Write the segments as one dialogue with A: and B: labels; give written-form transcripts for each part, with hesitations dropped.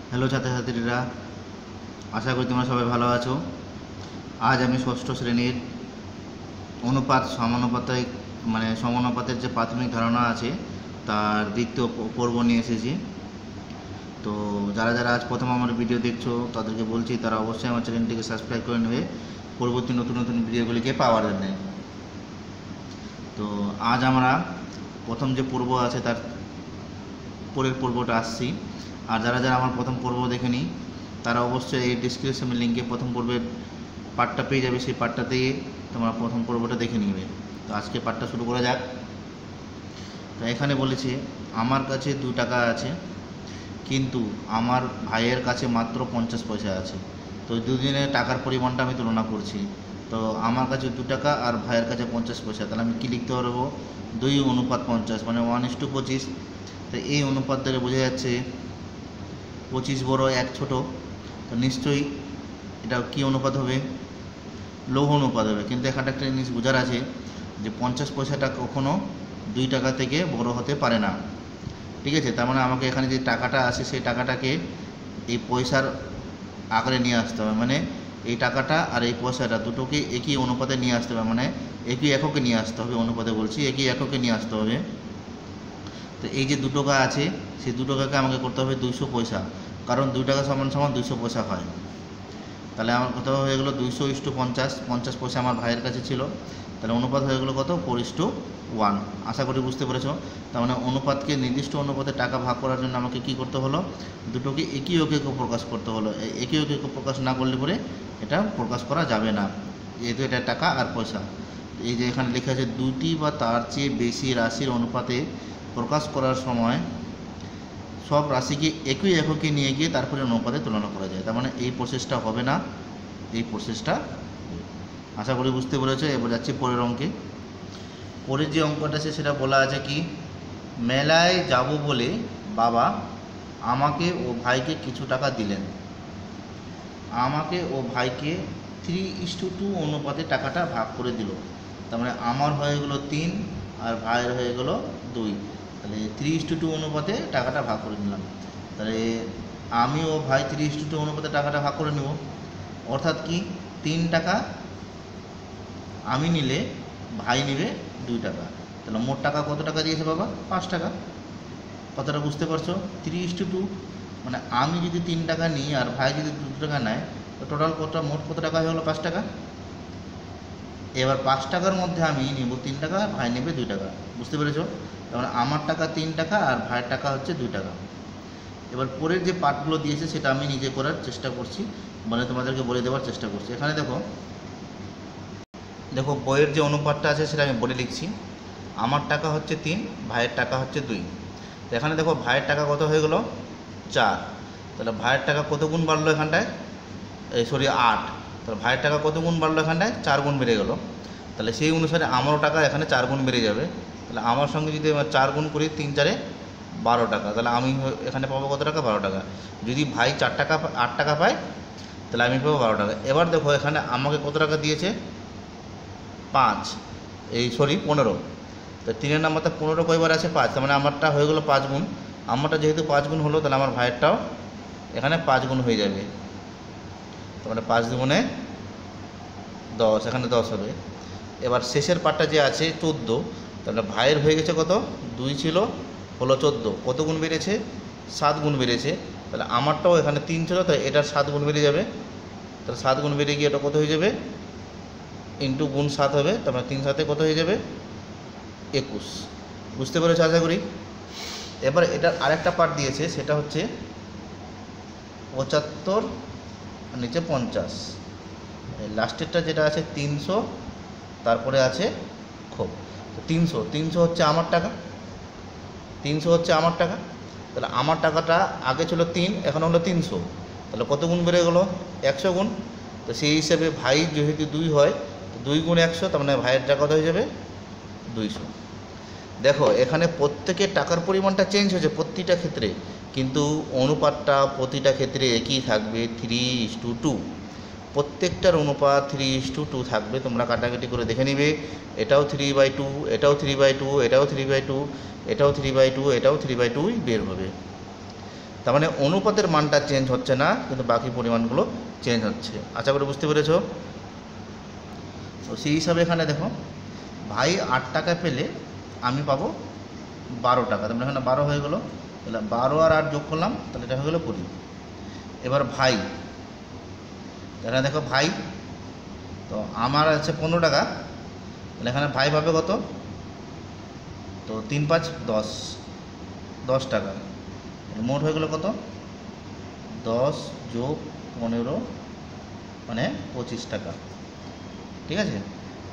A: Hello ছাত্রছাত্রীরা, আশা করি তোমরা সবাই ভালো আছো। আজ আমি ষষ্ঠ শ্রেণীর অনুপাত সমানুপাতের যে প্রাথমিক ধারণা আছে তার দ্বিতীয় পর্ব নিয়ে এসেছি। তো যারা যারা আজ প্রথম আমার ভিডিও দেখছো তাদেরকে বলছি তারা অবশ্যই আমার চ্যানেলটিকে সাবস্ক্রাইব করে নেবে পরবর্তী নতুন নতুন ভিডিওগুলিকে পাওয়ার জন্য। তো আজ আমরা প্রথম যে পর্ব আছে তার পরের পর্বটা আসছি। আর যারা যারা আমার প্রথম পর্ব দেখেনি তারা অবশ্যই এই ডিসক্রিপশনের লিঙ্কে প্রথম পর্বের পার্টটা পেয়ে যাবে, সেই পার্টটা দিয়ে তোমরা প্রথম পর্বটা দেখে নিবে। তো আজকে পার্টটা শুরু করা যাক। তো এখানে বলেছে আমার কাছে 2 টাকা আছে, কিন্তু আমার ভাইয়ের কাছে মাত্র 50 পয়সা আছে। তো দুদিনের টাকার পরিমাণটা আমি তুলনা করছি। তো আমার কাছে 2 টাকা আর ভাইয়ের কাছে 50 পয়সা, তাহলে আমি কী লিখতে পারবো? 2:50 মানে 1:25। তো এই অনুপাত দ্বারা বোঝা যাচ্ছে 25 বড় 1 ছোট। তো নিশ্চয়ই এটা কী অনুপাত হবে? লৌহ অনুপাত হবে। কিন্তু এখানে একটা জিনিস বোঝার আছে যে 50 পয়সাটা কখনো 2 টাকা থেকে বড় হতে পারে না, ঠিক আছে? তার মানে আমাকে এখানে যে টাকাটা আছে সেই টাকাটাকে এই পয়সার আকারে নিয়ে আসতে হবে, মানে এই টাকাটা আর এই পয়সাটা দুটোকে একই অনুপাতে নিয়ে আসতে হবে, মানে একই এককে নিয়ে আসতে হবে। অনুপাতে বলছি একই এককে নিয়ে আসতে হবে। তো এই যে 2 টাকা আছে সেই 2 টাকাকে আমাকে করতে হবে 200 পয়সা, কারণ 2 টাকা সমান 200 পয়সা হয়। তাহলে আমার কত হয়ে গেলো? 200:50। 50 পয়সা আমার ভাইয়ের কাছে ছিল, তাহলে অনুপাত হয়ে গেলো কত? 4:1। আশা করি বুঝতে পেরেছো। তার মানে অনুপাতকে নির্দিষ্ট অনুপাতে টাকা ভাগ করার জন্য আমাকে কি করতে হলো? দুটোকে একই একে প্রকাশ করতে হলো। একই একে প্রকাশ না করলে পরে এটা প্রকাশ করা যাবে না, যেহেতু এটা টাকা আর পয়সা। এই যে এখানে লেখা আছে 2টি বা তার চেয়ে বেশি রাশির অনুপাতে প্রকাশ করার সময় সব রাশিকে একই এককে নিয়ে গিয়ে তারপরে অনুপাতে তুলনা করা যায়। তার মানে এই প্রসেসটা হবে না, এই প্রসেসটা। আশা করি বুঝতে পেরেছো। এবার যাচ্ছি পরের অঙ্কে। পরের যে অঙ্কটা আছে সেটা বলা আছে কি, মেলায় যাব বলে বাবা আমাকে ও ভাইকে কিছু টাকা দিলেন। আমাকে ও ভাইকে 3:2 অনুপাতে টাকাটা ভাগ করে দিল। তার মানে আমার হয়ে গেলো 3 আর ভাইয়ের হয়ে গেলো 2। তাহলে 3:2 অনুপাতে টাকাটা ভাগ করে নিলাম। তাহলে আমি ও ভাই 3:2 অনুপাতে টাকাটা ভাগ করে নেব। অর্থাৎ কি, 3 টাকা আমি নিলে ভাই নেবে 2 টাকা। তাহলে মোট টাকা কত টাকা দিয়েছে বাবা? 5 টাকা। কতটা বুঝতে পারছো? 3:2 মানে আমি যদি 3 টাকা নিই আর ভাই যদি 2 টাকা নেয়, তো টোটাল মোট কত টাকা হয়ে গেলো? 5 টাকা। এবার 5 টাকার মধ্যে আমি নেব 3 টাকা, ভাই নেবে 2 টাকা। বুঝতে পেরেছো? তার মানে আমার টাকা 3 টাকা আর ভাইয়ের টাকা হচ্ছে 2 টাকা। এবার পরের যে পার্টগুলো দিয়েছে সেটা আমি নিজে করার চেষ্টা করছি, মানে তোমাদেরকে বলে দেওয়ার চেষ্টা করছি। এখানে দেখো বইয়ের যে অনুপাতটা আছে সেটা আমি বলে লিখছি। আমার টাকা হচ্ছে 3, ভাইয়ের টাকা হচ্ছে 2। এখানে দেখো ভাইয়ের টাকা কত হয়ে গেলো? 4। তাহলে ভাইয়ের টাকা কত গুণ বাড়লো এখানটায়? 8। তাহলে ভাইয়ের টাকা কত গুণ বাড়লো এখানটায়? 4 গুণ বেড়ে গেলো। তাহলে সেই অনুসারে আমারও টাকা এখানে 4 গুণ বেড়ে যাবে। তাহলে আমার সঙ্গে যদি 4 গুণ করি, 3 4 12 টাকা, তাহলে আমি এখানে পাবো কত টাকা? 12 টাকা। যদি ভাই 8 টাকা পায় তাহলে আমি পাবো 12 টাকা। এবার দেখো এখানে আমাকে কত টাকা দিয়েছে? 15। তো 3-এর নাম্বারটা 15 কয়বার আছে? 5। তার মানে আমারটা হয়ে গেলো 5 গুণ। আমারটা যেহেতু 5 গুণ হলো, তাহলে আমার ভাইয়েরটাও এখানে 5 গুণ হয়ে যাবে। তার মানে 5 দুগুণে 10, এখানে 10 হবে। এবার শেষের পার্টটা যে আছে 14, তাহলে ভাইয়ের হয়ে গেছে কত? 2 ছিল, হলো 14। কত গুণ বেড়েছে? 7 গুণ বেড়েছে। তাহলে আমারটাও এখানে 3 ছিল, তাই এটার 7 গুণ বেড়ে যাবে। তাহলে 7 গুণ বেড়ে গিয়ে এটা কত হয়ে যাবে? ইন্টু গুণ 7 হবে। তার মানে 3 7 কত হয়ে যাবে? 21। বুঝতে পেরেছো আশা করি। এবার এটার আরেকটা পার্ট দিয়েছে, সেটা হচ্ছে 75 নিচে 50। লাস্টেরটা যেটা আছে 300, তারপরে আছে ক্ষোভ। তো 300 হচ্ছে আমার টাকা। 300 হচ্ছে আমার টাকা। তাহলে আমার টাকাটা আগে ছিল 3, এখন হলো 300। তাহলে কত গুণ বেড়ে গেলো? 100 গুণ। তো সেই হিসেবে ভাই যেহেতু 2 হয়, তো 2 গুণ 100, তার মানে ভাইয়ের টাকা কত হয়ে যাবে? 200। দেখো এখানে প্রত্যেকের টাকার পরিমাণটা চেঞ্জ হয়েছে প্রতিটা ক্ষেত্রে, কিন্তু অনুপাতটা প্রতিটা ক্ষেত্রে একই থাকবে, 3:2। প্রত্যেকটার অনুপাত 3:2 থাকবে। তোমরা কাটাকাটি করে দেখে নিবে। এটাও 3/2, এটাও 3/2, এটাও 3/2, এটাও 3/2, এটাও 3/2 বের হবে। তার মানে অনুপাতের মানটা চেঞ্জ হচ্ছে না, কিন্তু বাকি পরিমাণগুলো চেঞ্জ হচ্ছে। আশা করি বুঝতে পেরেছ। তো সেই হিসাবে এখানে দেখো, ভাই 8 টাকা পেলে আমি পাবো 12 টাকা, তার মানে এখানে 12 হয়ে গেলো, তাহলে 12 আর 8 যোগ করলাম, তাহলে এটা হয়ে গেলো 20। এবার ভাই, এখানে দেখো ভাই, তো আমার আছে 15 টাকা, তাহলে এখানে ভাই পাবে কত, তো 3 5 10, 10 টাকা, মোট হয়ে গেলো কত, 10 যোগ 15 মানে 25 টাকা। ঠিক আছে,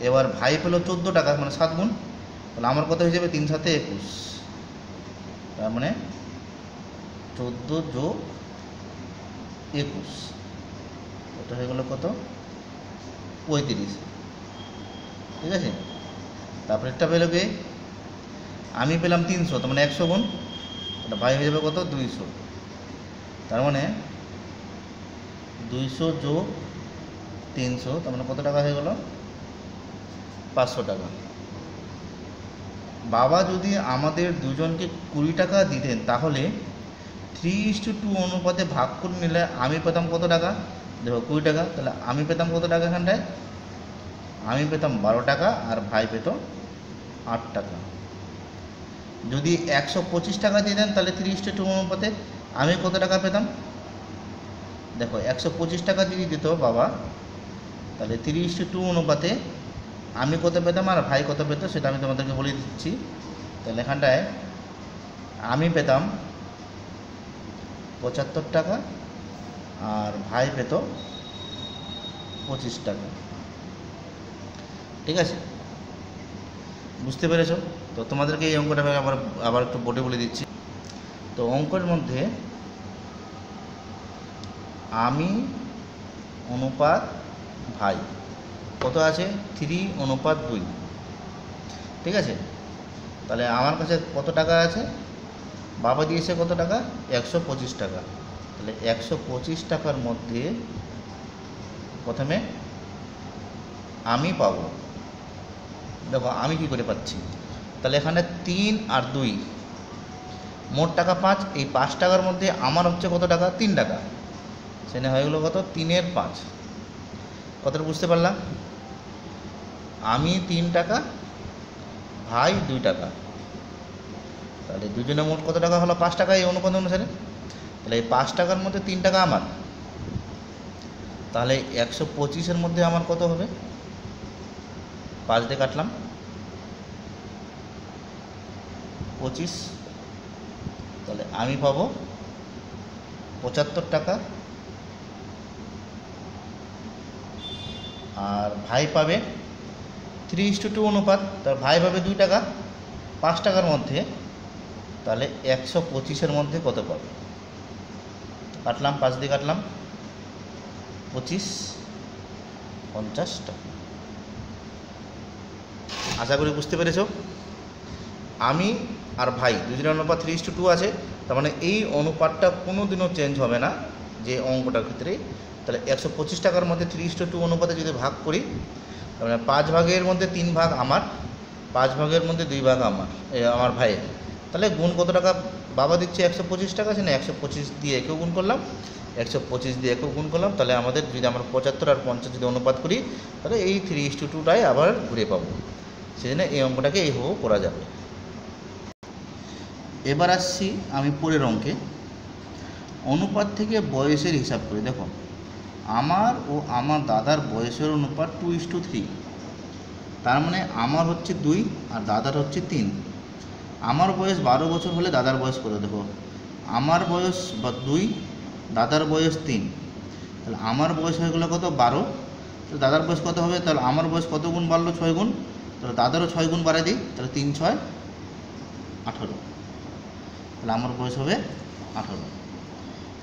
A: এবার ভাই পেলো 14 টাকা, মানে 7 গুণ, তাহলে আমার কত হয়ে যাবে, 3 7 21, তার মানে 14 যোগ 21, এটা হয়ে গেলো কত, 35। ঠিক আছে, তারপরে একটা পেলো কে, আমি পেলাম 300, তার মানে 100 গুণ, এটা ভাই হয়ে যাবে কত, 200, তার মানে 200 যোগ 300, তার মানে কত টাকা হয়ে গেল, 500 টাকা। বাবা যদি আমাদের দুজনকে 20 টাকা দিতেন, তাহলে 3:2 অনুপাতে ভাগ করে নিলে আমি পেতাম কত টাকা, দেখো 20 টাকা, তাহলে আমি পেতাম কত টাকা এখানটায়, আমি পেতাম 12 টাকা, আর ভাই পেত 8 টাকা। যদি 125 টাকা দিতেন, তাহলে 3:2 অনুপাতে আমি কত টাকা পেতাম, দেখো 125 টাকা যদি দিত বাবা, তাহলে 3:2 অনুপাতে আমি কত পেতাম আর ভাই কত পেত সেটা আমি তোমাদেরকে বলে দিচ্ছি। তাহলে এখানটায় আমি পেতাম 75 টাকা, আর ভাই পেত 25 টাকা। ঠিক আছে, বুঝতে পেরেছো? তো তোমাদেরকে এই অঙ্কটা আমি আবার একটু বোর্ডে বলে দিচ্ছি। তো অঙ্কের মধ্যে আমি অনুপাত ভাই কত আছে, 3:2। ঠিক আছে, তাহলে আমার কাছে কত টাকা আছে, বাবা দিয়েছে কত টাকা, 125 টাকা। তাহলে 125 টাকার মধ্যে প্রথমে আমি পাবো, দেখো আমি কি করে পাচ্ছি, তাহলে এখানে 3 আর 2 মোট টাকা 5, এই 5 টাকার মধ্যে আমার হচ্ছে কত টাকা, 3 টাকা, সেখানে হয়ে গেলো কত, 3 এর 5। কতটা বুঝতে পারলাম, আমি 3 টাকা, ভাই 2 টাকা, তাহলে দুজনে মোট কত টাকা হলো, 5 টাকা এই অনুপাত অনুসারে। তাহলে এই 5 টাকার মধ্যে 3 টাকা আমার, তাহলে 125-এর মধ্যে আমার কত হবে, 5 দিয়ে কাটলাম, 25, তাহলে আমি পাবো 75 টাকা, আর ভাই পাবে 3:2 অনুপাত, তার ভাই পাবে 2 টাকা 5 টাকার মধ্যে, তাহলে 125-এর মধ্যে কত পাবে, কাটলাম 5 দিয়ে কাটলাম, 25 50 টাকা। আশা করি বুঝতে পেরেছ। আমি আর ভাই দুজনের অনুপাত 3:2 আছে, তার মানে এই অনুপাতটা কোনো দিনও চেঞ্জ হবে না যে অঙ্কটার ক্ষেত্রে। তাহলে 125 টাকার মধ্যে 3:2 অনুপাতে যদি ভাগ করি, তার মানে 5 ভাগের মধ্যে 3 ভাগ আমার, 5 ভাগের মধ্যে 2 ভাগ আমার ভাইয়ের। তাহলে গুণ কত টাকা বাবা দিচ্ছে, 125 টাকা আছে না, 125 দিয়ে একেও গুণ করলাম, 125 দিয়ে একেও গুণ করলাম, তাহলে আমাদের যদি আমরা 75 আর 50 যদি অনুপাত করি, তাহলে এই 3:2টাই আবার ঘুরে পাবো। সেজন্য এই অঙ্কটাকে এইভাবেও করা যাবে। এবার আসছি আমি পরের অঙ্কে, অনুপাত থেকে বয়সের হিসাব করি। দেখো আমার ও আমার দাদার বয়সের অনুপাত 2:3, তার মানে আমার হচ্ছে 2 আর দাদার হচ্ছে 3। আমার বয়স 12 বছর হলে দাদার বয়স কত, দেখো আমার বয়স 2, দাদার বয়স 3, তাহলে আমার বয়স হয়ে গেলো কত, 12, তো দাদার বয়স কত হবে, তাহলে আমার বয়স কত গুণ বাড়লো, 6 গুণ, তাহলে দাদারও 6 গুণ বাড়াই দিই, তাহলে 3 6 18, তাহলে আমার বয়স হবে 18।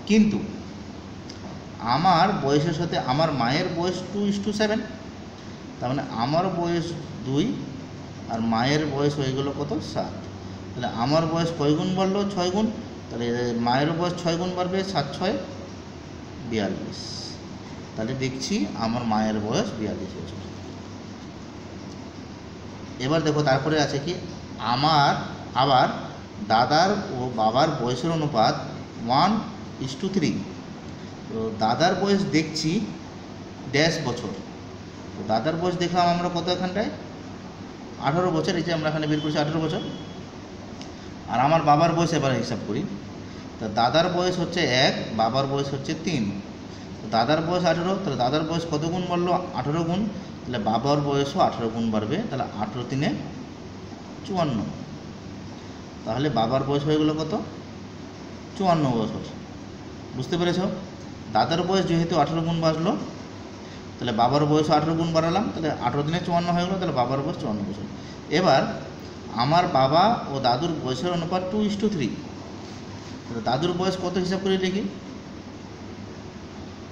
A: কিন্তু আমার বয়সের সাথে আমার মায়ের বয়স 2:7, তার মানে আমার বয়স 2 আর মায়ের বয়স হয়ে গেলো কত, 7, তাহলে আমার বয়স কয় গুণ বাড়লো, 6 গুণ, তাহলে মায়ের বয়স 6 গুণ বাড়বে, 7 6 42, তাহলে দেখছি আমার মায়ের বয়স 42 বছর। এবার দেখো তারপরে আছে কি, আমার আবার দাদার ও বাবার বয়সের অনুপাত 1:3। তো দাদার বয়স দেখছি ড্যাশ বছর। তো দাদার বয়স দেখলাম আমরা কত, এখানটায় 18 বছর, এই যে আমরা এখানে বের করছি 18 বছর। আর আমার বাবার বয়স এবার হিসাব করি। তো দাদার বয়স হচ্ছে 1, বাবার বয়স হচ্ছে 3। তো দাদার বয়স 18, তাহলে দাদার বয়স কত গুণ বাড়লো? 18 গুণ। তাহলে বাবার বয়সও 18 গুণ বাড়বে, তাহলে 18 × 3 = 54। তাহলে বাবার বয়স হয়ে গেলো কত? 54 বছর। বুঝতে পেরেছ? দাদার বয়স যেহেতু 18 গুণ বাড়লো, তাহলে বাবার বয়সও 18 গুণ বাড়ালাম, তাহলে 18 × 3 = 54 হয়ে গেলো, তাহলে বাবার বয়স 54 বছর। এবার আমার বাবা ও দাদুর বয়সের অনুপাত 2:3। তাহলে দাদুর বয়স কত হিসাব করে লিখি?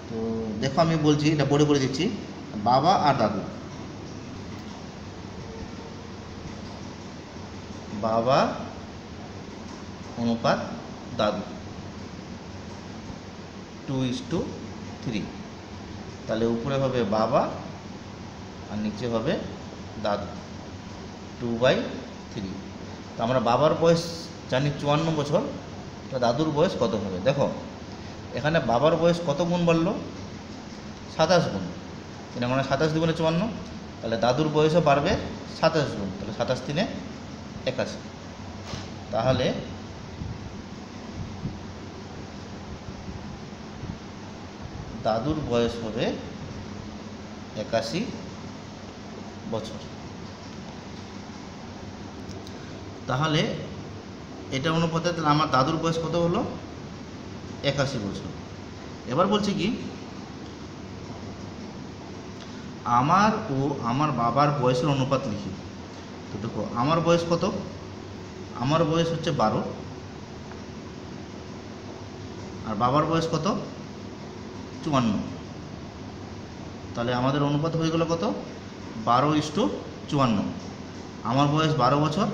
A: তো দেখো আমি বলছি, এটা বোর্ডে করে দিচ্ছি। বাবা আর দাদু, বাবা অনুপাত দাদু 2:3। তাহলে উপরে হবে বাবা আর নিচে হবে দাদু 2/3। তো আমরা বাবার বয়স জানি 54 বছর, তো দাদুর বয়স কত হবে? দেখো এখানে বাবার বয়স কত গুণ বাড়লো? 27 গুণ। কিন্তু আমরা 27 × 2 = 54, তাহলে দাদুর বয়সও বাড়বে 27 গুণ, তাহলে 27 × 3 = 81। তাহলে দাদুর বয়স হবে 81 বছর। তাহলে এটা অনুপাতে তাহলে আমার দাদুর বয়স কত হলো? 81 বছর। এবার বলছি কি, আমার ও আমার বাবার বয়সের অনুপাত লিখি। তো দেখো আমার বয়স কত? আমার বয়স হচ্ছে 12, আর বাবার বয়স কত? 54। তাহলে আমাদের অনুপাত হয়ে গেল কত? 12:54। আমার বয়স 12 বছর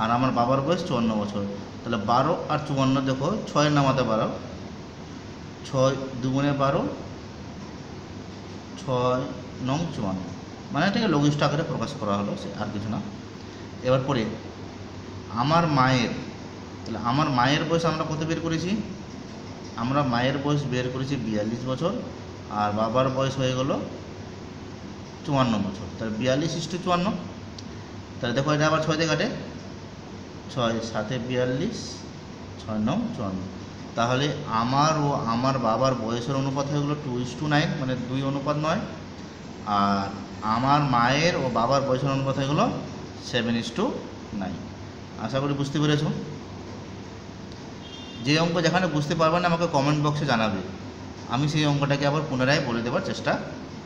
A: আর আমার বাবার বয়স 54 বছর। তাহলে 12 আর 54, দেখো 6 নামাতে 12, 6 2 × 12, 6 9 54, মানে এটাকে লঘিষ্ঠ আকারে প্রকাশ করা হলো, সে আর কিছু না। এবার পরে আমার মায়ের, তাহলে আমার মায়ের বয়স আমরা কত বের করেছি? আমরা মায়ের বয়স বের করেছি 42 বছর, আর বাবার বয়স হয়ে গেল 54 বছর। তাহলে 42:54। তাহলে দেখো এটা আবার 6 দিয়ে কাটে, 6 7 42, 6 9 54। তাহলে আমার ও আমার বাবার বয়সের অনুপাত হয়ে গেলো 2:9, মানে 2:9। আর আমার মায়ের ও বাবার বয়সের অনুপাত হয়ে গেলো 7:9। আশা করি বুঝতে পেরেছ। যে অঙ্ক যেখানে বুঝতে পারবে না আমাকে কমেন্ট বক্সে জানাবে, আমি সেই অঙ্কটাকে আবার পুনরায় বলে দেওয়ার চেষ্টা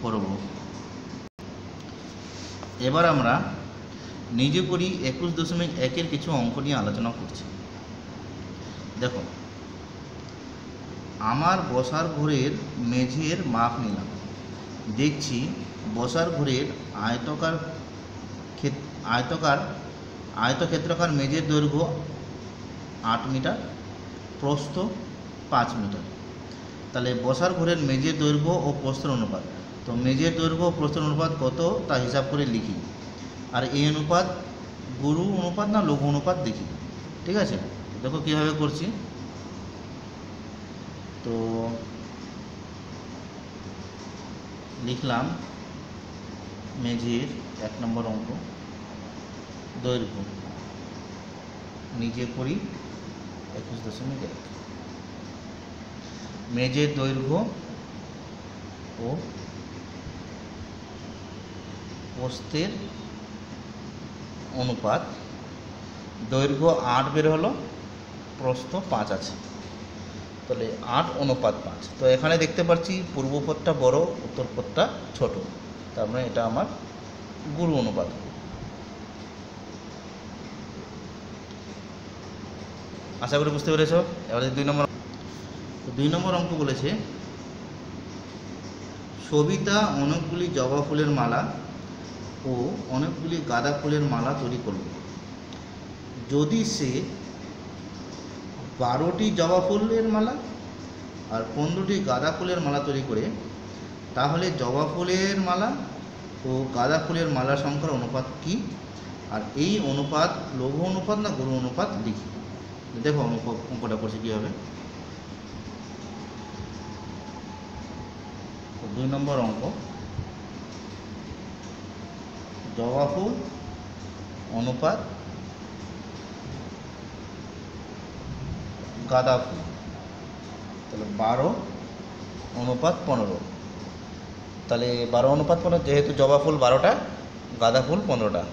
A: করব। এবার আমরা নিজে করি 21.1 কিছু অঙ্ক নিয়ে আলোচনা করছি। দেখো আমার বসার ঘরের মেঝের মাপ নিলাম। দেখছি বসার ঘরের আয়তক্ষেত্রাকার মেঝের দৈর্ঘ্য 8 মিটার, প্রস্থ 5 মিটার। তাহলে বসার ঘরের মেঝের দৈর্ঘ্য ও প্রস্থের অনুপাত, তো মেঝের দৈর্ঘ্য ও প্রস্থের অনুপাত কত তা হিসাব করে লিখি। আর এই অনুপাত গুরু অনুপাত না লঘু অনুপাত দেখি। ঠিক আছে, দেখো কীভাবে করছি। তো লিখলাম মেঝের 1 নম্বর অঙ্ক, দৈর্ঘ্য নিজে করি 21.1। মেঝের দৈর্ঘ্য ও প্রস্থের অনুপাত, দৈর্ঘ্য 8 বের হলো, প্রস্থ 5 আছে, তাহলে 8:5। তো এখানে দেখতে পাচ্ছি পূর্ব পথটা বড়, উত্তর পথটা ছোট, তার মানে এটা আমার গুরু অনুপাত। আশা করি বুঝতে পেরেছ। এবারে 2 নম্বর অঙ্ক বলেছে, সবিতা অনেকগুলি জবা ফুলের মালা ও অনেকগুলি গাঁদা ফুলের মালা তৈরি করল। যদি সে 12টি জবা ফুলের মালা আর 15টি গাঁদা ফুলের মালা তৈরি করে, তাহলে জবা ফুলের মালা ও গাঁদা ফুলের মালার সংখ্যার অনুপাত কি? আর এই অনুপাত লঘু অনুপাত না গুরু অনুপাত লিখি। দেখো অঙ্কটা করছি কীভাবে। তো 2 নম্বর অঙ্ক, জবা ফুল অনুপাত গাঁদা ফুল, তাহলে 12:15। তাহলে 12:15, যেহেতু জবা ফুল 12টা, গাঁদা ফুল 15টা,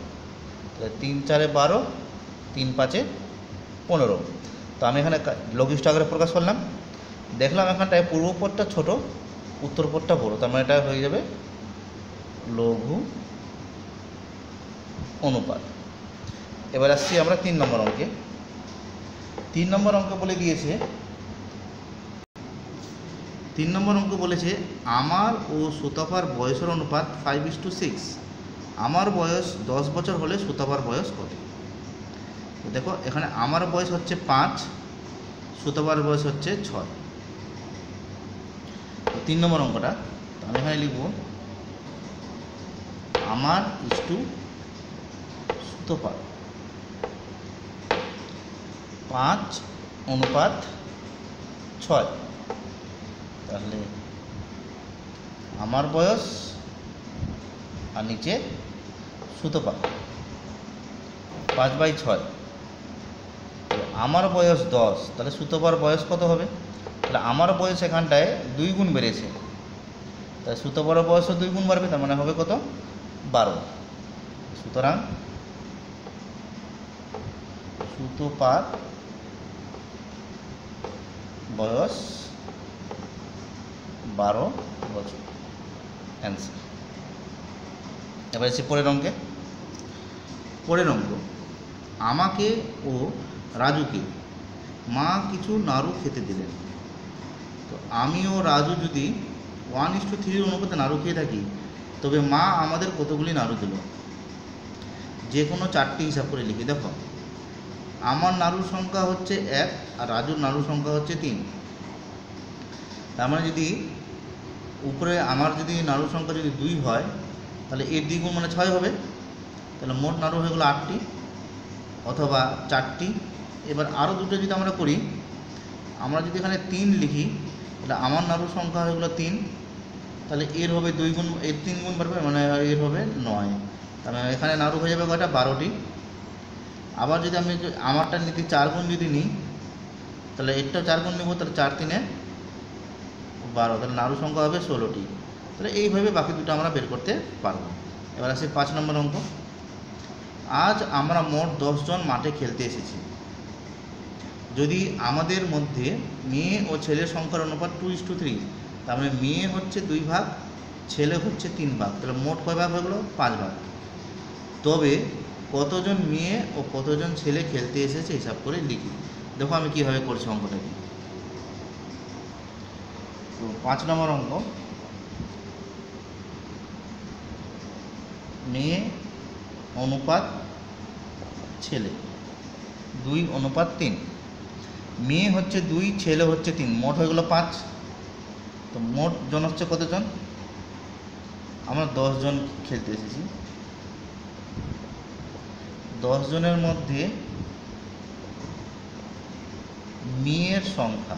A: তাহলে 3 4 12, 3 5 15। তো আমি এখানে লঘিষ্ঠ আকারে প্রকাশ করলাম, দেখলাম এখানটায় পূর্ব পদটা ছোট, উত্তর পদটা বড়, তার মানে এটা হয়ে যাবে লঘু অনুপাত। এবার আসছি আমরা 3 নম্বর অঙ্কে। 3 নম্বর অঙ্ক বলে দিয়েছে, 3 নম্বর অঙ্ক বলেছে আমার ও সুতপার বয়সের অনুপাত 5:6। আমার বয়স 10 বছর হলে সুতপার বয়স কত? তো দেখো এখানে আমার বয়স হচ্ছে 5, সুতপার বয়স হচ্ছে 6। 3 নম্বর অঙ্কটা আমি এখানে লিখব আমার ইস্টু সুতপা 5:6। তাহলে আমার বয়স আর নিচে সুতপা 5/6। আমার বয়স 10, তাহলে সুতপার বয়স কত হবে? তাহলে আমার বয়স এখানটায় 2 গুণ বেড়েছে, তাহলে সুতপার বয়সও 2 গুণ বাড়বে, তার মানে হবে কত? 12। সুতরাং সুতপার বয়স 12 বছর, অ্যান্সার। এবার এসে পরের অঙ্কে। পরের অঙ্ক, আমাকে ও রাজুকে মা কিছু নাড়ু খেতে দিলেন। তো আমি ও রাজু যদি 1:3 অনুপাতে নাড়ু খেয়ে থাকি, তবে মা আমাদের কতগুলি নাড়ু দিল? যে কোনো 4টি হিসাব করে লিখি। দেখো আমার নাড়ুর সংখ্যা হচ্ছে 1 আর রাজুর নাড়ুর সংখ্যা হচ্ছে 3। তার মানে যদি উপরে আমার যদি নাড়ুর সংখ্যা যদি 2 হয়, তাহলে এর দ্বিগুণ মানে 6 হবে, তাহলে মোট নাড়ু হয়ে গেলো 8টি অথবা 4টি। এবার আরও দুটো যদি আমরা করি, আমরা যদি এখানে 3 লিখি, তাহলে আমার নাড়ুর সংখ্যা হয়ে গেলো 3, তাহলে এর হবে 2 গুণ, এর 3 গুণ বাড়বে, মানে এর হবে 9। তাহলে এখানে নাড়ু হয়ে যাবে কয়টা? 12টি। আবার যদি আমি আমারটা নিতে 4 গুণ যদি নিই, তাহলে এরটাও 4 গুণ নেব, তাহলে 4 3 12, তাহলে নাড়ু সংখ্যা হবে 16টি। তাহলে এইভাবে বাকি দুটো আমরা বের করতে পারবো। এবার আসি 5 নম্বর অঙ্ক। আজ আমরা মোট 10 জন মাঠে খেলতে এসেছি। যদি আমাদের মধ্যে মেয়ে ও ছেলের সংখ্যার অনুপাত 2:3, তার মানে মেয়ে হচ্ছে 2 ভাগ, ছেলে হচ্ছে 3 ভাগ, তাহলে মোট কয় ভাগ হয়ে গেলো? 5 ভাগ। তবে কতজন মেয়ে ও কতজন ছেলে খেলতে এসেছে হিসাব করে লিখি। দেখো আমি কীভাবে করছি অঙ্কটাকে। তো 5 নম্বর অঙ্ক, মেয়ে অনুপাত ছেলে 2:3। মেয়ে হচ্ছে 2, ছেলে হচ্ছে 3, মোট হয়ে গেলো 5। তো মোট জন হচ্ছে কতজন? আমরা 10 জন খেলতে এসেছি। 10 জনের মধ্যে মেয়ের সংখ্যা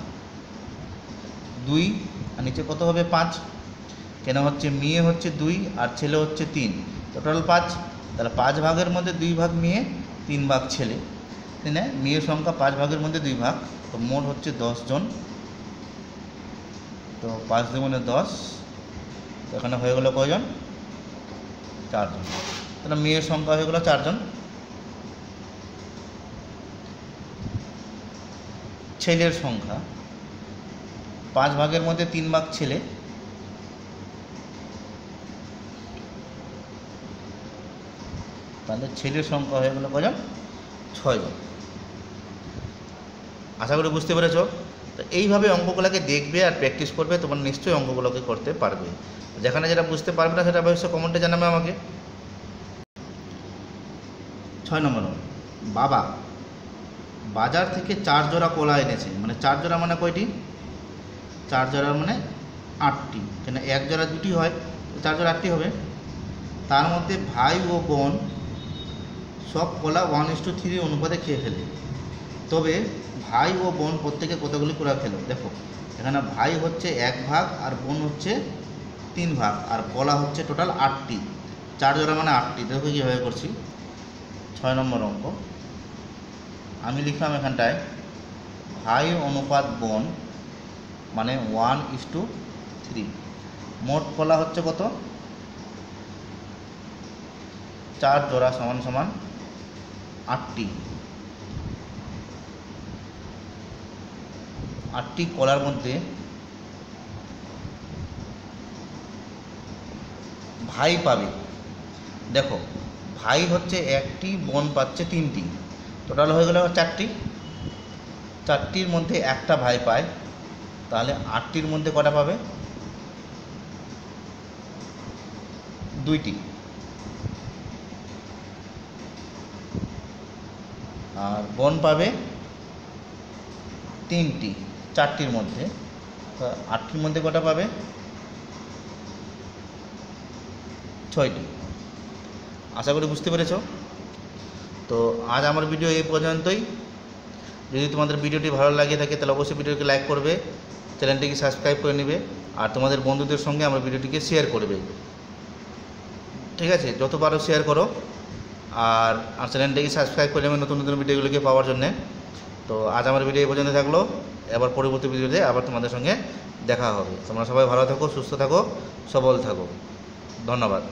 A: 2 আর নিচে কত হবে? 5। কেন হচ্ছে মেয়ে হচ্ছে 2 আর ছেলে হচ্ছে 3, টোটাল 5। তাহলে 5 ভাগের মধ্যে 2 ভাগ মেয়ে, 3 ভাগ ছেলে, তাই না? মেয়ের সংখ্যা 5 ভাগের মধ্যে 2 ভাগ, তো মোট হচ্ছে 10 জন। তো 5 2 10, তো এখানে হয়ে গেলো কয়জন? 4 জন। তাহলে মেয়ের সংখ্যা হয়ে গেলো 4 জন। ছেলের সংখ্যা 5 ভাগের মধ্যে 3 ভাগ ছেলে, তাহলে ছেলের সংখ্যা হয়ে গেল কজন? 6 জন। আশা করি বুঝতে পেরেছ। তো এইভাবে অঙ্কগুলোকে দেখবে আর প্র্যাকটিস করবে, তোমার নিশ্চয়ই অঙ্কগুলোকে করতে পারবে। যেখানে যেটা বুঝতে পারবে না সেটা অবশ্যই কমেন্টে জানাবে আমাকে। 6 নম্বর, বাবা বাজার থেকে 4 জোড়া কলা এনেছে। মানে 4 জোড়া মানে কয়টি? 4 জোড়া মানে 8টি, কেন 1 জোড়া 2টি হয়, 4 জোড়া 8টি হবে। তার মধ্যে ভাই ও বোন সব কলা 1:3 অনুপাতে খেয়ে ফেলে। তবে ভাই ও বোন প্রত্যেকে কতগুলি কলা খেলো? দেখো এখানে ভাই হচ্ছে 1 ভাগ আর বোন হচ্ছে 3 ভাগ, আর কলা হচ্ছে টোটাল 8টি, 4 জোড়া মানে 8টি। দেখো কীভাবে করছি। 6 নম্বর অঙ্ক আমি লিখলাম এখানটায় ভাই অনুপাত বোন মানে 1:3। মোট কলা হচ্ছে কত? 4 জোড়া সমান সমান 8টি। 8টি কলার মধ্যে ভাই পাবে, দেখো ভাই হচ্ছে 1টি, বোন পাচ্ছে 3টি, টোটাল হয়ে গেল 4টি। 4টির মধ্যে একটা ভাই পায়, তাহলে 8টির মধ্যে কটা পাবে? 2টি। আর বোন পাবে 3টি 4টির মধ্যে, তো 8টির মধ্যে কটা পাবে? 6টি। আশা করি বুঝতে পেরেছ। তো আজ আমার ভিডিও এই পর্যন্তই। যদি তোমাদের ভিডিওটি ভালো লাগে থাকে তাহলে অবশ্যই ভিডিওকে লাইক করবে, চ্যানেলটিকে সাবস্ক্রাইব করে নেবে, আর তোমাদের বন্ধুদের সঙ্গে আমার ভিডিওটিকে শেয়ার করবে। ঠিক আছে, যত পারো শেয়ার করো, আর চ্যানেলটিকে সাবস্ক্রাইব করে নেবে নতুন নতুন ভিডিওগুলোকে পাওয়ার জন্যে। তো আজ আমার ভিডিও এই পর্যন্ত থাকলো, এবার পরবর্তী ভিডিওতে আবার তোমাদের সঙ্গে দেখা হবে। তোমরা সবাই ভালো থাকো, সুস্থ থাকো, সবল থাকো। ধন্যবাদ।